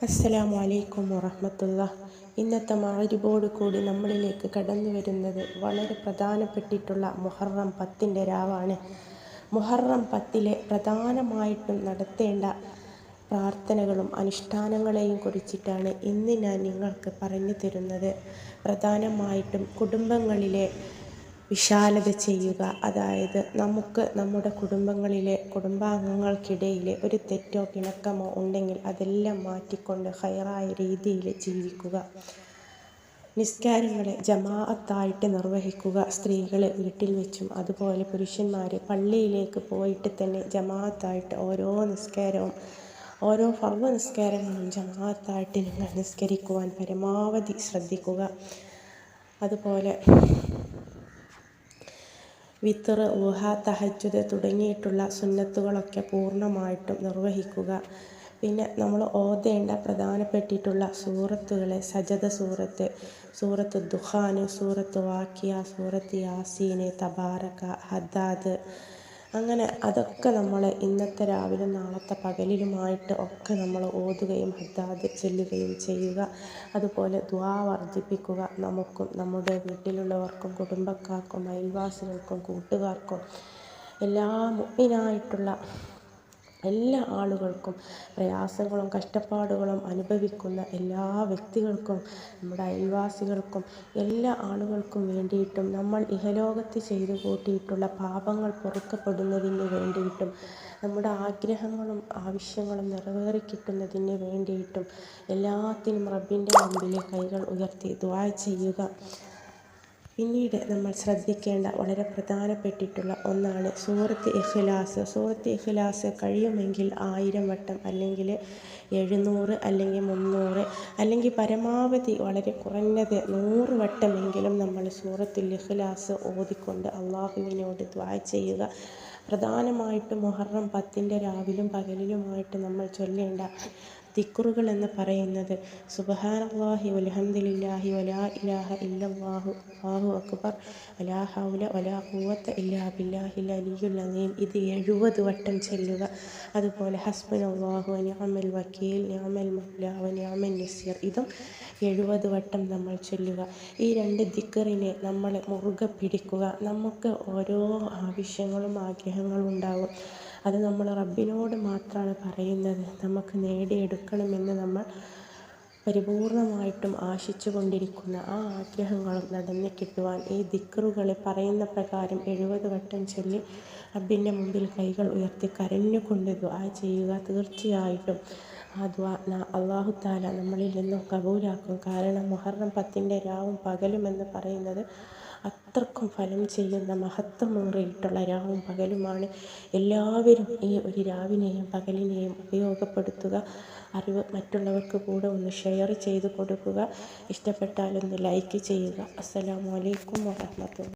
അസ്സലാമു അലൈക്കും വറഹ്മത്തുള്ളാഹി. ഇന്നത്തെ മഗ്‌രിബോട് കൂടി നമ്മളിലേക്ക് കടന്നു വരുന്നത് വളരെ പ്രധാനപ്പെട്ടിട്ടുള്ള മുഹറം 10-ൻ്റെ രാവാണ്. മുഹറം 10-ലെ പ്രധാനമായിട്ടും നടത്തേണ്ട പ്രാർത്ഥനകളും അനുഷ്ഠാനങ്ങളെയും കുറിച്ചിട്ടാണ് ഇന്ന് ഞാൻ നിങ്ങൾക്ക് പറഞ്ഞു തരുന്നത്. പ്രധാനമായിട്ടും കുടുംബങ്ങളിലെ വിശാലത ചെയ്യുക, അതായത് നമുക്ക് നമ്മുടെ കുടുംബാംഗങ്ങൾക്കിടയിൽ ഒരു തെറ്റോ പിണക്കമോ ഉണ്ടെങ്കിൽ അതെല്ലാം മാറ്റിക്കൊണ്ട് ഹൈറായ രീതിയിൽ ജീവിക്കുക. നിസ്കാരങ്ങളെ ജമാഅത്തായിട്ട് നിർവഹിക്കുക. സ്ത്രീകൾ വീട്ടിൽ വെച്ചും അതുപോലെ പുരുഷന്മാർ പള്ളിയിലേക്ക് പോയിട്ട് തന്നെ ജമാഅത്തായിട്ട് ഓരോ ഫർദ് നിസ്കാരങ്ങളും ജമാഅത്തായിട്ട് നിങ്ങൾ നിസ്കരിക്കുവാൻ പരമാവധി ശ്രദ്ധിക്കുക. അതുപോലെ വിത്ർ, ളുഹ, തഹജ്ജുദ് തുടങ്ങിയിട്ടുള്ള സുന്നത്തുകളൊക്കെ പൂർണ്ണമായിട്ടും നിർവഹിക്കുക. പിന്നെ നമ്മൾ ഓതേണ്ട പ്രധാനപ്പെട്ടിട്ടുള്ള സൂറത്തുകൾ: സജദ സൂറത്ത്, സൂറത്ത് ദുഖാൻ, സൂറത്ത് വാക്കിയ, സൂറത്ത് യാസീൻ, തബാറക, ഹദ്ദാദ്, അങ്ങനെ അതൊക്കെ നമ്മൾ ഇന്നത്തെ രാവിലെ നാളത്തെ പകലിലുമായിട്ട് ഒക്കെ നമ്മൾ ഓതുകയും ഹദ്ദാദ് ചൊല്ലുകയും ചെയ്യുക. അതുപോലെ ദുആ വർദ്ധിപ്പിക്കുക. നമുക്കും നമ്മുടെ വീട്ടിലുള്ളവർക്കും കുടുംബക്കാർക്കും അയൽവാസികൾക്കും കൂട്ടുകാർക്കും എല്ലാ മുഅ്മിനായിട്ടുള്ള എല്ലാ ആളുകൾക്കും പ്രയാസങ്ങളും കഷ്ടപ്പാടുകളും അനുഭവിക്കുന്ന എല്ലാ വ്യക്തികൾക്കും നമ്മുടെ അയൽവാസികൾക്കും എല്ലാ ആളുകൾക്കും വേണ്ടിയിട്ടും നമ്മൾ ഇഹലോകത്ത് ചെയ്തു കൂട്ടിയിട്ടുള്ള പാപങ്ങൾ പൊറുക്കപ്പെടുന്നതിന് വേണ്ടിയിട്ടും നമ്മുടെ ആഗ്രഹങ്ങളും ആവശ്യങ്ങളും നിറവേറിക്കിട്ടുന്നതിന് വേണ്ടിയിട്ടും എല്ലാത്തിനും റബ്ബിൻ്റെ മുമ്പിൽ കൈകൾ ഉയർത്തി ദുആ ചെയ്യുക. പിന്നീട് നമ്മൾ ശ്രദ്ധിക്കേണ്ട വളരെ പ്രധാനപ്പെട്ടിട്ടുള്ള ഒന്നാണ് സൂറത്ത് ഇഖ്ലാസ്. സൂറത്ത് ഇഖ്ലാസ് കഴിയുമെങ്കിൽ 1000 വട്ടം, അല്ലെങ്കിൽ 700, അല്ലെങ്കിൽ 300, അല്ലെങ്കിൽ പരമാവധി വളരെ കുറഞ്ഞത് 100 വട്ടമെങ്കിലും നമ്മൾ സൂറത്തുൽ ഇഖ്ലാസ് ഓതിക്കൊണ്ട് അള്ളാഹുവിനോട് ദുആ ചെയ്യുക. പ്രധാനമായിട്ടും മുഹറം 10-ൻ്റെ രാവിലും പകലിലുമായിട്ട് നമ്മൾ ചൊല്ലേണ്ട ദിക്റുകൾ എന്ന് പറയുന്നത് സുബ്ഹാനല്ലാഹി വൽഹംദുലില്ലാഹി വലാ ഇലാഹ ഇല്ലല്ലാഹു അല്ലാഹു അക്ബർ വലാ ഹൗല വലാ ഖുവത ഇല്ലാ ബില്ലാഹിൽ അലിയ്യുൽ അസീം. ഇത് 70 വട്ടം ചൊല്ലുക. അതുപോലെ ഹസ്ബുനല്ലാഹു വനിഅമൽ വക്കീൽ, നിഅമൽ മൗല വനിഅമൻ നസീർ, ഇതും 70 വട്ടം നമ്മൾ ചൊല്ലുക. ഈ 2 ദിക്റിനെ നമ്മൾ മുറുകെ പിടിക്കുക. നമുക്ക് ഓരോ ആവശ്യങ്ങളും ആഗ്രഹങ്ങളും ഉണ്ടാകും. അത് നമ്മൾ റബ്ബിനോട് മാത്രമാണ് പറയുന്നത്. നമുക്ക് നേടിയെടുക്കണമെന്ന് നമ്മൾ പരിപൂർണമായിട്ടും ആശിച്ചു കൊണ്ടിരിക്കുന്ന ആ ആഗ്രഹങ്ങളും നടന്നു കിട്ടുവാൻ ഈ ദിക്റുകൾ പറയുന്ന പ്രകാരം 70 വട്ടം ചൊല്ലി റബ്ബിൻ്റെ മുമ്പിൽ കൈകൾ ഉയർത്തി കരഞ്ഞുകൊണ്ട് ദുആ ചെയ്യുക. തീർച്ചയായിട്ടും ആ ദുആ അല്ലാഹു തആല നമ്മളിൽ നിന്നും കബൂലാക്കും. കാരണം മുഹറം 10-ൻ്റെ രാവും പകലും എന്ന് പറയുന്നത് അത്രക്കും ഫലം ചെയ്യുന്ന മഹത്വമേറിയിട്ടുള്ള രാവും പകലുമാണ്. എല്ലാവരും ഈ ഒരു രാവിനെയും പകലിനെയും ഉപയോഗപ്പെടുത്തുക. അറിവ് മറ്റുള്ളവർക്ക് കൂടെ ഒന്ന് ഷെയർ ചെയ്ത് കൊടുക്കുക. ഇഷ്ടപ്പെട്ടാലൊന്ന് ലൈക്ക് ചെയ്യുക. അസ്സലാമു അലൈക്കും വറഹ്മത്തുള്ളാഹി.